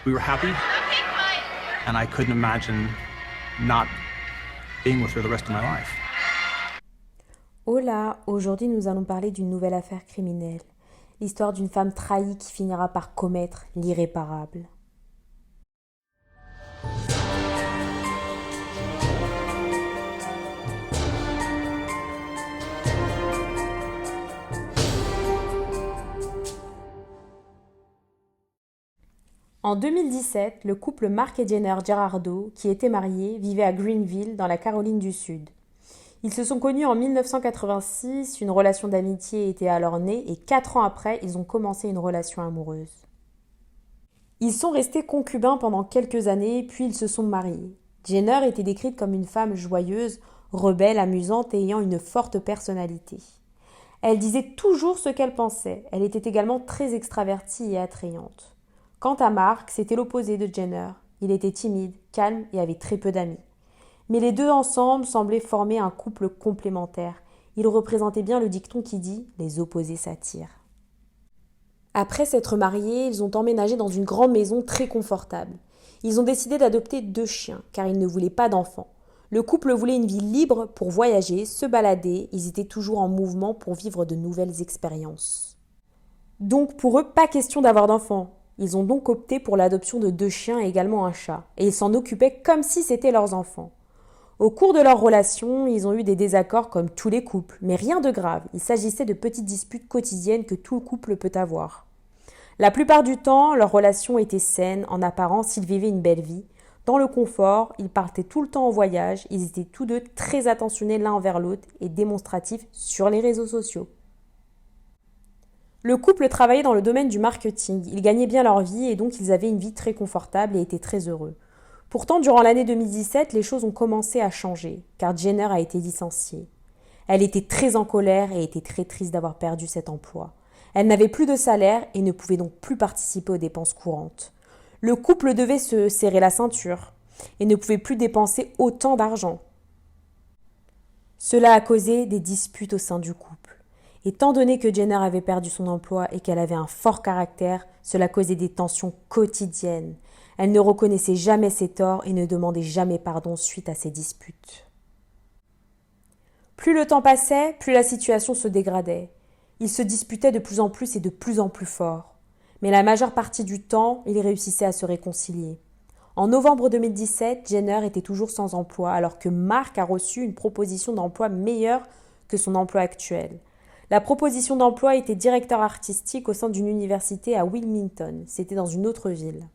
We were happy, and I couldn't imagine not being with her the rest of my life. Hola, aujourd'hui nous allons parler d'une nouvelle affaire criminelle. L'histoire d'une femme trahie qui finira par commettre l'irréparable. En 2017, le couple Mark et Jenner Gerardo, qui étaient mariés, vivait à Greenville, dans la Caroline du Sud. Ils se sont connus en 1986, une relation d'amitié était alors née et 4 ans après, ils ont commencé une relation amoureuse. Ils sont restés concubins pendant quelques années, puis ils se sont mariés. Jenner était décrite comme une femme joyeuse, rebelle, amusante et ayant une forte personnalité. Elle disait toujours ce qu'elle pensait, elle était également très extravertie et attrayante. Quant à Mark, c'était l'opposé de Jenner. Il était timide, calme et avait très peu d'amis. Mais les deux ensemble semblaient former un couple complémentaire. Ils représentaient bien le dicton qui dit « les opposés s'attirent ». Après s'être mariés, ils ont emménagé dans une grande maison très confortable. Ils ont décidé d'adopter 2 chiens, car ils ne voulaient pas d'enfants. Le couple voulait une vie libre pour voyager, se balader, ils étaient toujours en mouvement pour vivre de nouvelles expériences. Donc pour eux, pas question d'avoir d'enfants. Ils ont donc opté pour l'adoption de 2 chiens et également un chat, et ils s'en occupaient comme si c'était leurs enfants. Au cours de leur relation, ils ont eu des désaccords comme tous les couples, mais rien de grave, il s'agissait de petites disputes quotidiennes que tout couple peut avoir. La plupart du temps, leur relation était saine, en apparence, ils vivaient une belle vie. Dans le confort, ils partaient tout le temps en voyage, ils étaient tous deux très attentionnés l'un envers l'autre et démonstratifs sur les réseaux sociaux. Le couple travaillait dans le domaine du marketing, ils gagnaient bien leur vie et donc ils avaient une vie très confortable et étaient très heureux. Pourtant, durant l'année 2017, les choses ont commencé à changer, car Jenner a été licenciée. Elle était très en colère et était très triste d'avoir perdu cet emploi. Elle n'avait plus de salaire et ne pouvait donc plus participer aux dépenses courantes. Le couple devait se serrer la ceinture et ne pouvait plus dépenser autant d'argent. Cela a causé des disputes au sein du couple. Étant donné que Jenner avait perdu son emploi et qu'elle avait un fort caractère, cela causait des tensions quotidiennes. Elle ne reconnaissait jamais ses torts et ne demandait jamais pardon suite à ces disputes. Plus le temps passait, plus la situation se dégradait. Ils se disputaient de plus en plus et de plus en plus fort. Mais la majeure partie du temps, ils réussissaient à se réconcilier. En novembre 2017, Jenner était toujours sans emploi alors que Mark a reçu une proposition d'emploi meilleure que son emploi actuel. La proposition d'emploi était directeur artistique au sein d'une université à Wilmington. C'était dans une autre ville.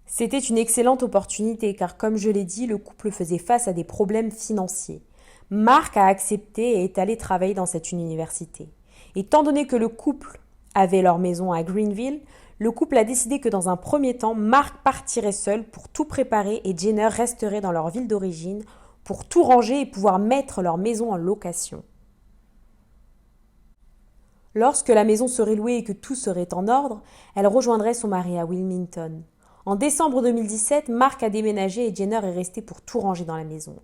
C'était une excellente opportunité car, comme je l'ai dit, le couple faisait face à des problèmes financiers. Mark a accepté et est allé travailler dans cette université. Étant donné que le couple avait leur maison à Greenville, le couple a décidé que dans un premier temps, Mark partirait seul pour tout préparer et Jenner resterait dans leur ville d'origine pour tout ranger et pouvoir mettre leur maison en location. Lorsque la maison serait louée et que tout serait en ordre, elle rejoindrait son mari à Wilmington. En décembre 2017, Mark a déménagé et Jenner est restée pour tout ranger dans la maison.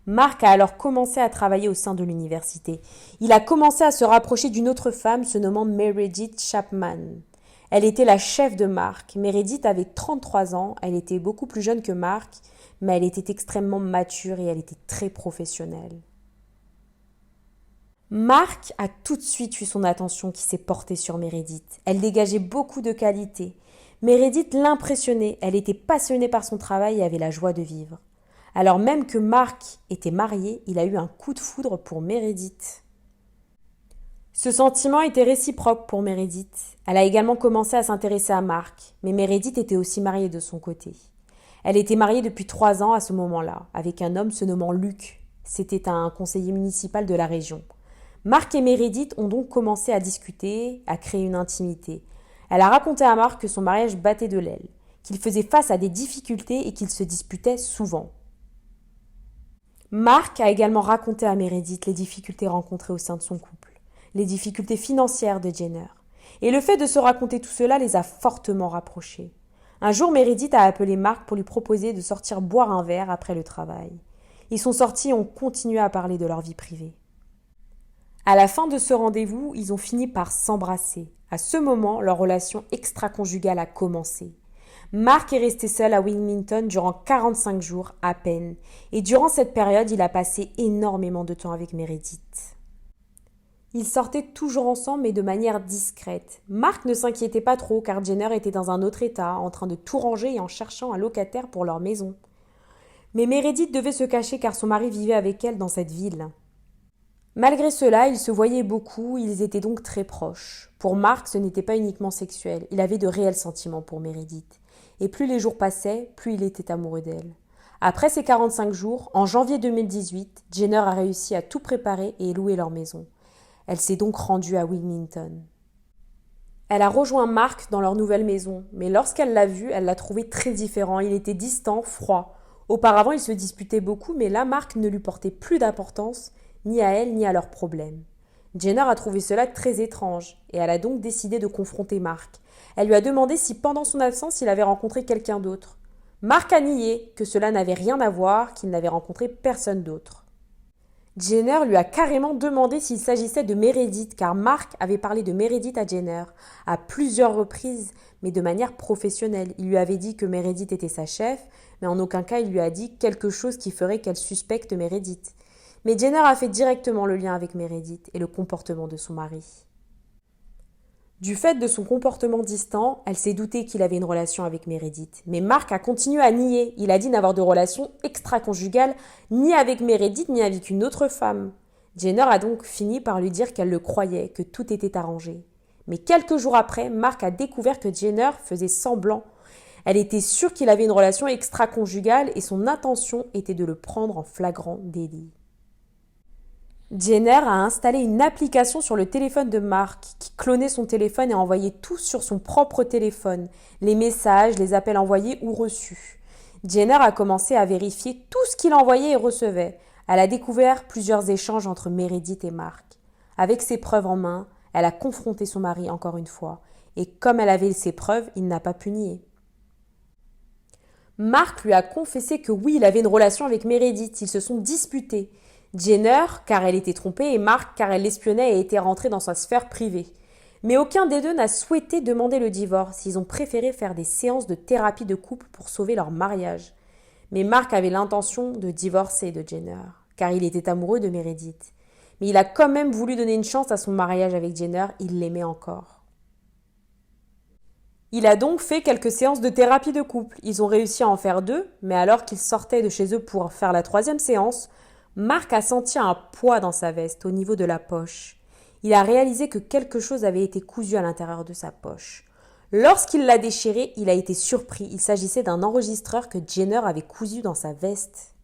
Mark a alors commencé à travailler au sein de l'université. Il a commencé à se rapprocher d'une autre femme se nommant Meredith Chapman. Elle était la chef de Mark. Meredith avait 33 ans, elle était beaucoup plus jeune que Mark, mais elle était extrêmement mature et elle était très professionnelle. Mark a tout de suite eu son attention qui s'est portée sur Meredith. Elle dégageait beaucoup de qualités. Meredith l'impressionnait, elle était passionnée par son travail et avait la joie de vivre. Alors même que Mark était marié, il a eu un coup de foudre pour Meredith. Ce sentiment était réciproque pour Meredith. Elle a également commencé à s'intéresser à Mark, mais Meredith était aussi mariée de son côté. Elle était mariée depuis 3 ans à ce moment-là, avec un homme se nommant Luke. C'était un conseiller municipal de la région. Mark et Meredith ont donc commencé à discuter, à créer une intimité. Elle a raconté à Mark que son mariage battait de l'aile, qu'il faisait face à des difficultés et qu'ils se disputaient souvent. Mark a également raconté à Meredith les difficultés rencontrées au sein de son couple, les difficultés financières de Jenner. Et le fait de se raconter tout cela les a fortement rapprochés. Un jour, Meredith a appelé Mark pour lui proposer de sortir boire un verre après le travail. Ils sont sortis et ont continué à parler de leur vie privée. À la fin de ce rendez-vous, ils ont fini par s'embrasser. À ce moment, leur relation extra-conjugale a commencé. Mark est resté seul à Wilmington durant 45 jours à peine, et durant cette période, il a passé énormément de temps avec Meredith. Ils sortaient toujours ensemble, mais de manière discrète. Mark ne s'inquiétait pas trop, car Jenner était dans un autre état, en train de tout ranger et en cherchant un locataire pour leur maison. Mais Meredith devait se cacher car son mari vivait avec elle dans cette ville. Malgré cela, ils se voyaient beaucoup, ils étaient donc très proches. Pour Mark, ce n'était pas uniquement sexuel, il avait de réels sentiments pour Meredith. Et plus les jours passaient, plus il était amoureux d'elle. Après ces 45 jours, en janvier 2018, Jenner a réussi à tout préparer et louer leur maison. Elle s'est donc rendue à Wilmington. Elle a rejoint Mark dans leur nouvelle maison, mais lorsqu'elle l'a vu, elle l'a trouvé très différent. Il était distant, froid. Auparavant, ils se disputaient beaucoup, mais là, Mark ne lui portait plus d'importance, ni à elle, ni à leurs problèmes. Jenner a trouvé cela très étrange, et elle a donc décidé de confronter Mark. Elle lui a demandé si pendant son absence, il avait rencontré quelqu'un d'autre. Mark a nié que cela n'avait rien à voir, qu'il n'avait rencontré personne d'autre. Jenner lui a carrément demandé s'il s'agissait de Meredith, car Mark avait parlé de Meredith à Jenner à plusieurs reprises, mais de manière professionnelle. Il lui avait dit que Meredith était sa chef, mais en aucun cas il lui a dit quelque chose qui ferait qu'elle suspecte Meredith. Mais Jenner a fait directement le lien avec Meredith et le comportement de son mari. Du fait de son comportement distant, elle s'est doutée qu'il avait une relation avec Meredith. Mais Mark a continué à nier. Il a dit n'avoir de relation extra-conjugale ni avec Meredith ni avec une autre femme. Jenner a donc fini par lui dire qu'elle le croyait, que tout était arrangé. Mais quelques jours après, Mark a découvert que Jenner faisait semblant. Elle était sûre qu'il avait une relation extra-conjugale et son intention était de le prendre en flagrant délit. Jenner a installé une application sur le téléphone de Mark qui clonait son téléphone et envoyait tout sur son propre téléphone, les messages, les appels envoyés ou reçus. Jenner a commencé à vérifier tout ce qu'il envoyait et recevait. Elle a découvert plusieurs échanges entre Meredith et Mark. Avec ses preuves en main, elle a confronté son mari encore une fois. Et comme elle avait ses preuves, il n'a pas pu nier. Mark lui a confessé que oui, il avait une relation avec Meredith. Ils se sont disputés. Jenner, car elle était trompée, et Mark, car elle l'espionnait et était rentrée dans sa sphère privée. Mais aucun des deux n'a souhaité demander le divorce. Ils ont préféré faire des séances de thérapie de couple pour sauver leur mariage. Mais Mark avait l'intention de divorcer de Jenner, car il était amoureux de Meredith. Mais il a quand même voulu donner une chance à son mariage avec Jenner, il l'aimait encore. Il a donc fait quelques séances de thérapie de couple. Ils ont réussi à en faire 2, mais alors qu'ils sortaient de chez eux pour faire la 3e séance, Mark a senti un poids dans sa veste, au niveau de la poche. Il a réalisé que quelque chose avait été cousu à l'intérieur de sa poche. Lorsqu'il l'a déchiré, il a été surpris. Il s'agissait d'un enregistreur que Jenner avait cousu dans sa veste.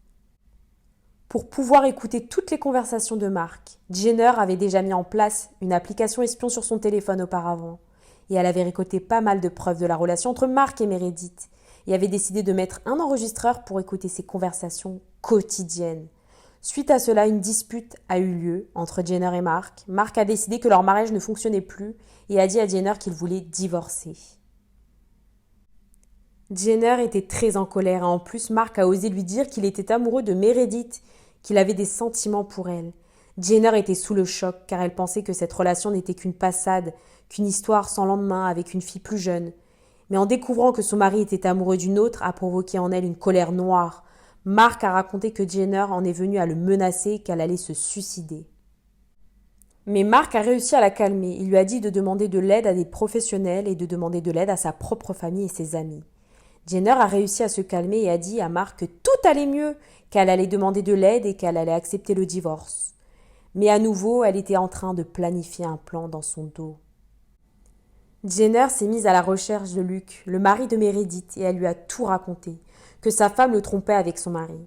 Pour pouvoir écouter toutes les conversations de Mark, Jenner avait déjà mis en place une application espion sur son téléphone auparavant. Et elle avait récolté pas mal de preuves de la relation entre Mark et Meredith. Et avait décidé de mettre un enregistreur pour écouter ces conversations quotidiennes. Suite à cela, une dispute a eu lieu entre Jenner et Mark. Mark a décidé que leur mariage ne fonctionnait plus et a dit à Jenner qu'il voulait divorcer. Jenner était très en colère et en plus Mark a osé lui dire qu'il était amoureux de Meredith, qu'il avait des sentiments pour elle. Jenner était sous le choc car elle pensait que cette relation n'était qu'une passade, qu'une histoire sans lendemain avec une fille plus jeune. Mais en découvrant que son mari était amoureux d'une autre a provoqué en elle une colère noire. Mark a raconté que Jenner en est venue à le menacer qu'elle allait se suicider. Mais Mark a réussi à la calmer. Il lui a dit de demander de l'aide à des professionnels et de demander de l'aide à sa propre famille et ses amis. Jenner a réussi à se calmer et a dit à Mark que tout allait mieux, qu'elle allait demander de l'aide et qu'elle allait accepter le divorce. Mais à nouveau, elle était en train de planifier un plan dans son dos. Jenner s'est mise à la recherche de Luke, le mari de Meredith, et elle lui a tout raconté. Que sa femme le trompait avec son mari.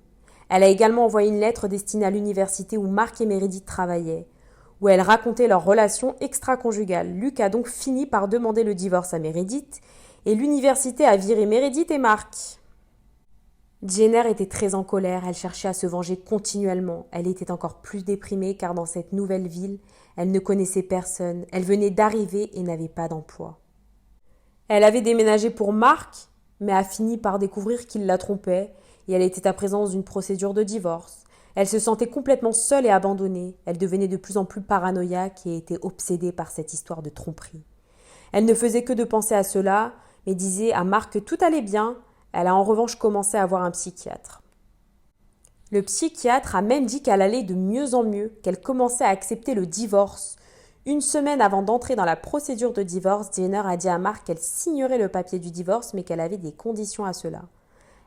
Elle a également envoyé une lettre destinée à l'université où Mark et Meredith travaillaient, où elle racontait leur relation extra-conjugale. Luke a donc fini par demander le divorce à Meredith et l'université a viré Meredith et Mark. Jenner était très en colère, elle cherchait à se venger continuellement. Elle était encore plus déprimée car dans cette nouvelle ville, elle ne connaissait personne. Elle venait d'arriver et n'avait pas d'emploi. Elle avait déménagé pour Mark, mais a fini par découvrir qu'il la trompait et elle était à présent dans une procédure de divorce. Elle se sentait complètement seule et abandonnée. Elle devenait de plus en plus paranoïaque et était obsédée par cette histoire de tromperie. Elle ne faisait que de penser à cela, mais disait à Mark que tout allait bien. Elle a en revanche commencé à voir un psychiatre. Le psychiatre a même dit qu'elle allait de mieux en mieux, qu'elle commençait à accepter le divorce. Une semaine avant d'entrer dans la procédure de divorce, Jenner a dit à Mark qu'elle signerait le papier du divorce, mais qu'elle avait des conditions à cela.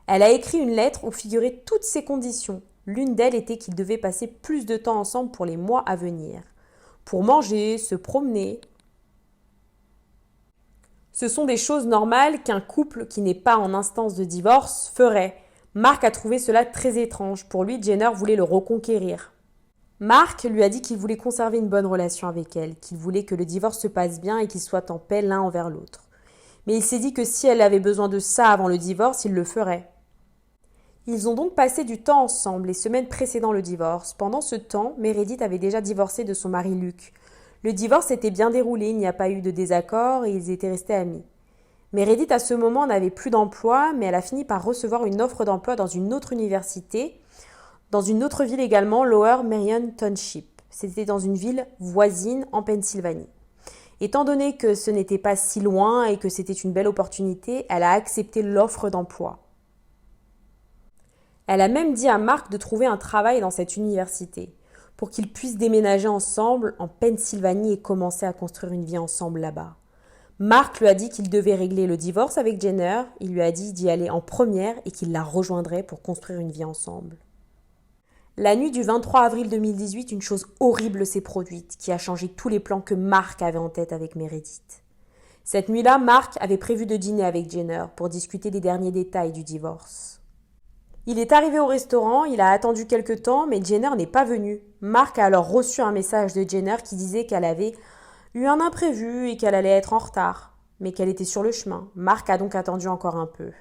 Elle a écrit une lettre où figuraient toutes ces conditions. L'une d'elles était qu'ils devaient passer plus de temps ensemble pour les mois à venir. Pour manger, se promener. Ce sont des choses normales qu'un couple qui n'est pas en instance de divorce ferait. Mark a trouvé cela très étrange. Pour lui, Jenner voulait le reconquérir. Mark lui a dit qu'il voulait conserver une bonne relation avec elle, qu'il voulait que le divorce se passe bien et qu'ils soient en paix l'un envers l'autre. Mais il s'est dit que si elle avait besoin de ça avant le divorce, il le ferait. Ils ont donc passé du temps ensemble les semaines précédant le divorce. Pendant ce temps, Meredith avait déjà divorcé de son mari Luke. Le divorce s'était bien déroulé, il n'y a pas eu de désaccord et ils étaient restés amis. Meredith à ce moment n'avait plus d'emploi, mais elle a fini par recevoir une offre d'emploi dans une autre université, dans une autre ville également, Lower Merion Township. C'était dans une ville voisine en Pennsylvanie. Étant donné que ce n'était pas si loin et que c'était une belle opportunité, elle a accepté l'offre d'emploi. Elle a même dit à Mark de trouver un travail dans cette université pour qu'ils puissent déménager ensemble en Pennsylvanie et commencer à construire une vie ensemble là-bas. Mark lui a dit qu'il devait régler le divorce avec Jenner, il lui a dit d'y aller en première et qu'il la rejoindrait pour construire une vie ensemble. La nuit du 23 avril 2018, une chose horrible s'est produite qui a changé tous les plans que Mark avait en tête avec Meredith. Cette nuit-là, Mark avait prévu de dîner avec Jenner pour discuter des derniers détails du divorce. Il est arrivé au restaurant, il a attendu quelque temps, mais Jenner n'est pas venue. Mark a alors reçu un message de Jenner qui disait qu'elle avait eu un imprévu et qu'elle allait être en retard, mais qu'elle était sur le chemin. Mark a donc attendu encore un peu.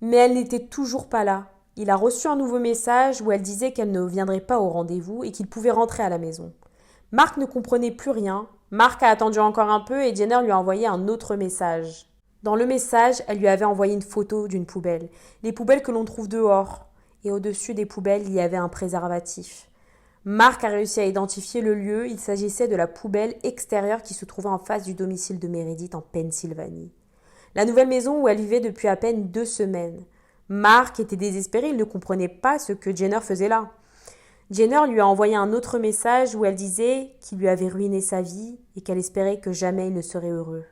Mais elle n'était toujours pas là. Il a reçu un nouveau message où elle disait qu'elle ne viendrait pas au rendez-vous et qu'il pouvait rentrer à la maison. Mark ne comprenait plus rien. Mark a attendu encore un peu et Jenner lui a envoyé un autre message. Dans le message, elle lui avait envoyé une photo d'une poubelle. Les poubelles que l'on trouve dehors. Et au-dessus des poubelles, il y avait un préservatif. Mark a réussi à identifier le lieu. Il s'agissait de la poubelle extérieure qui se trouvait en face du domicile de Meredith en Pennsylvanie. La nouvelle maison où elle vivait depuis à peine 2 semaines. Mark était désespéré, il ne comprenait pas ce que Jenner faisait là. Jenner lui a envoyé un autre message où elle disait qu'il lui avait ruiné sa vie et qu'elle espérait que jamais il ne serait heureux.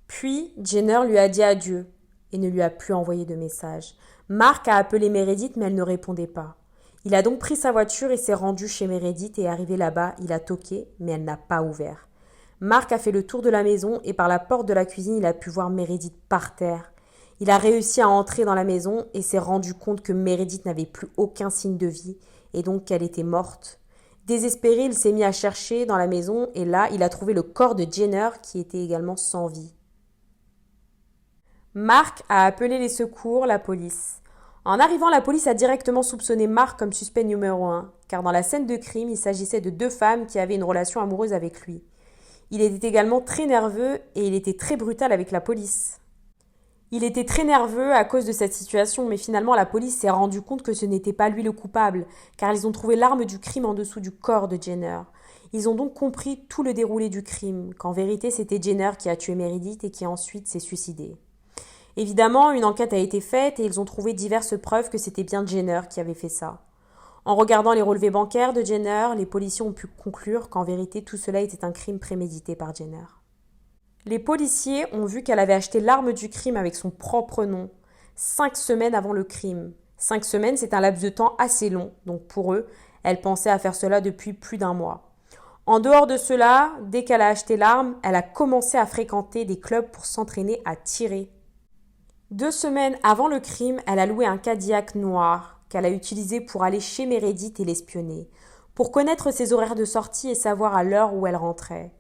Puis, Jenner lui a dit adieu et ne lui a plus envoyé de message. Mark a appelé Meredith mais elle ne répondait pas. Il a donc pris sa voiture et s'est rendu chez Meredith et arrivé là-bas, il a toqué mais elle n'a pas ouvert. Mark a fait le tour de la maison et par la porte de la cuisine, il a pu voir Meredith par terre. Il a réussi à entrer dans la maison et s'est rendu compte que Meredith n'avait plus aucun signe de vie et donc qu'elle était morte. Désespéré, il s'est mis à chercher dans la maison et là, il a trouvé le corps de Jenner qui était également sans vie. Mark a appelé les secours, la police. En arrivant, la police a directement soupçonné Mark comme suspect numéro 1, car dans la scène de crime, il s'agissait de 2 femmes qui avaient une relation amoureuse avec lui. Il était également très nerveux et il était très brutal avec la police. Il était très nerveux à cause de cette situation, mais finalement la police s'est rendu compte que ce n'était pas lui le coupable, car ils ont trouvé l'arme du crime en dessous du corps de Jenner. Ils ont donc compris tout le déroulé du crime, qu'en vérité c'était Jenner qui a tué Meredith et qui ensuite s'est suicidée. Évidemment, une enquête a été faite et ils ont trouvé diverses preuves que c'était bien Jenner qui avait fait ça. En regardant les relevés bancaires de Jenner, les policiers ont pu conclure qu'en vérité tout cela était un crime prémédité par Jenner. Les policiers ont vu qu'elle avait acheté l'arme du crime avec son propre nom, 5 semaines avant le crime. 5 semaines, c'est un laps de temps assez long, donc pour eux, elle pensait à faire cela depuis plus d'1 mois. En dehors de cela, dès qu'elle a acheté l'arme, elle a commencé à fréquenter des clubs pour s'entraîner à tirer. 2 semaines avant le crime, elle a loué un Cadillac noir qu'elle a utilisé pour aller chez Meredith et l'espionner, pour connaître ses horaires de sortie et savoir à l'heure où elle rentrait.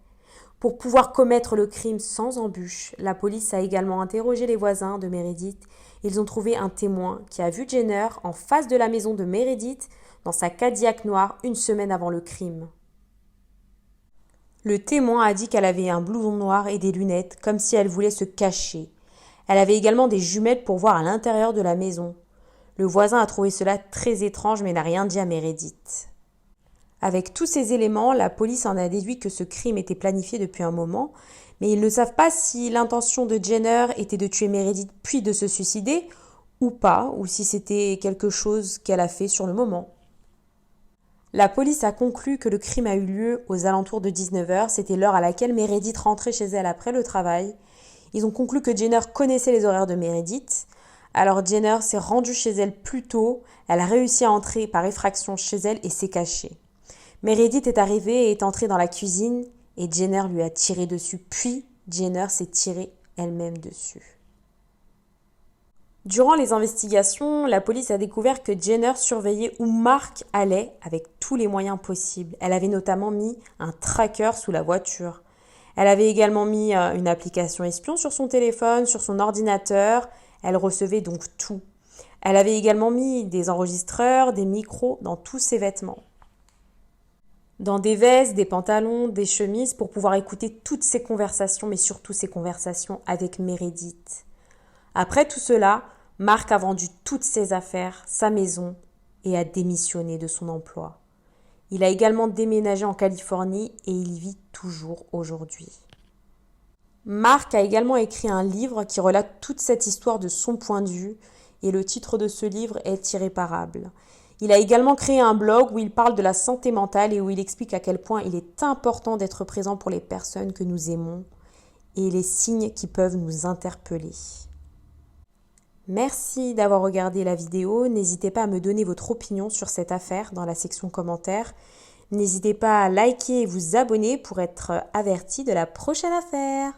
Pour pouvoir commettre le crime sans embûche, la police a également interrogé les voisins de Meredith. Ils ont trouvé un témoin qui a vu Jenner en face de la maison de Meredith dans sa Cadillac noire 1 semaine avant le crime. Le témoin a dit qu'elle avait un blouson noir et des lunettes, comme si elle voulait se cacher. Elle avait également des jumelles pour voir à l'intérieur de la maison. Le voisin a trouvé cela très étrange mais n'a rien dit à Meredith. Avec tous ces éléments, la police en a déduit que ce crime était planifié depuis un moment, mais ils ne savent pas si l'intention de Jenner était de tuer Meredith puis de se suicider ou pas, ou si c'était quelque chose qu'elle a fait sur le moment. La police a conclu que le crime a eu lieu aux alentours de 19h, c'était l'heure à laquelle Meredith rentrait chez elle après le travail. Ils ont conclu que Jenner connaissait les horaires de Meredith. Alors Jenner s'est rendue chez elle plus tôt, elle a réussi à entrer par effraction chez elle et s'est cachée. Meredith est arrivée et est entrée dans la cuisine et Jenner lui a tiré dessus, puis Jenner s'est tirée elle-même dessus. Durant les investigations, la police a découvert que Jenner surveillait où Mark allait avec tous les moyens possibles. Elle avait notamment mis un tracker sous la voiture. Elle avait également mis une application espion sur son téléphone, sur son ordinateur. Elle recevait donc tout. Elle avait également mis des enregistreurs, des micros dans tous ses vêtements. Dans des vestes, des pantalons, des chemises pour pouvoir écouter toutes ces conversations, mais surtout ces conversations avec Meredith. Après tout cela, Mark a vendu toutes ses affaires, sa maison et a démissionné de son emploi. Il a également déménagé en Californie et il y vit toujours aujourd'hui. Mark a également écrit un livre qui relate toute cette histoire de son point de vue et le titre de ce livre est Irréparable. Il a également créé un blog où il parle de la santé mentale et où il explique à quel point il est important d'être présent pour les personnes que nous aimons et les signes qui peuvent nous interpeller. Merci d'avoir regardé la vidéo. N'hésitez pas à me donner votre opinion sur cette affaire dans la section commentaires. N'hésitez pas à liker et vous abonner pour être averti de la prochaine affaire.